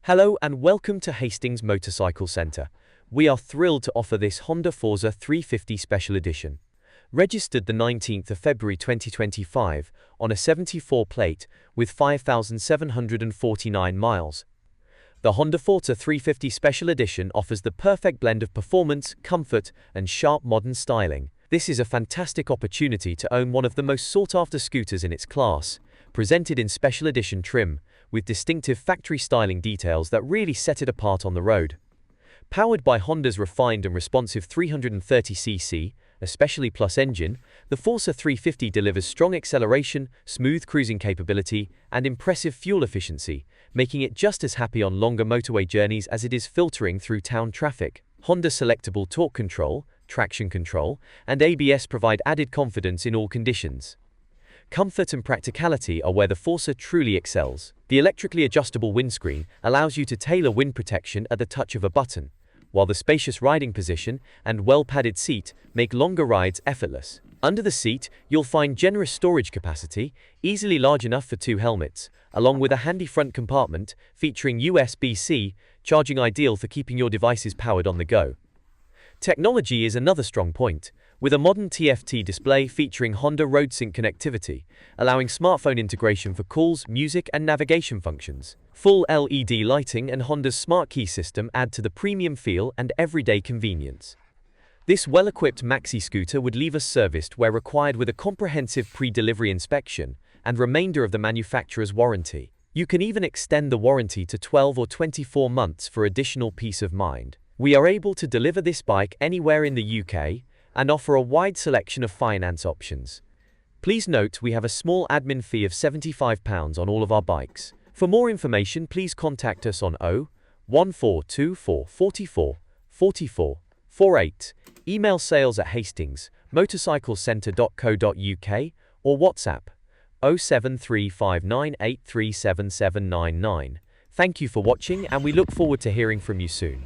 Hello and welcome to Hastings Motorcycle Centre. We are thrilled to offer this Honda Forza 350 Special Edition. Registered the 19th of February 2025 on a 74 plate with 5,749 miles. The Honda Forza 350 Special Edition offers the perfect blend of performance, comfort, and sharp modern styling. This is a fantastic opportunity to own one of the most sought-after scooters in its class, presented in special edition trim, with distinctive factory styling details that really set it apart on the road. Powered by Honda's refined and responsive 330cc, especially plus engine, the Forza 350 delivers strong acceleration, smooth cruising capability, and impressive fuel efficiency, making it just as happy on longer motorway journeys as it is filtering through town traffic. Honda's Selectable Torque Control, traction control, and ABS provide added confidence in all conditions. Comfort and practicality are where the Forza truly excels. The electrically adjustable windscreen allows you to tailor wind protection at the touch of a button, while the spacious riding position and well-padded seat make longer rides effortless. Under the seat, you'll find generous storage capacity, easily large enough for 2 helmets, along with a handy front compartment featuring USB-C charging, ideal for keeping your devices powered on the go. Technology is another strong point, with a modern TFT display featuring Honda RoadSync connectivity, allowing smartphone integration for calls, music, and navigation functions. Full LED lighting and Honda's smart key system add to the premium feel and everyday convenience. This well-equipped maxi scooter would leave us serviced where required with a comprehensive pre-delivery inspection and remainder of the manufacturer's warranty. You can even extend the warranty to 12 or 24 months for additional peace of mind. We are able to deliver this bike anywhere in the UK and offer a wide selection of finance options. Please note we have a small admin fee of £75 on all of our bikes. For more information, please contact us on 01424 44 44 48, email sales@hastingsmotorcyclecentre.co.uk, or WhatsApp 07359837799. Thank you for watching, and we look forward to hearing from you soon.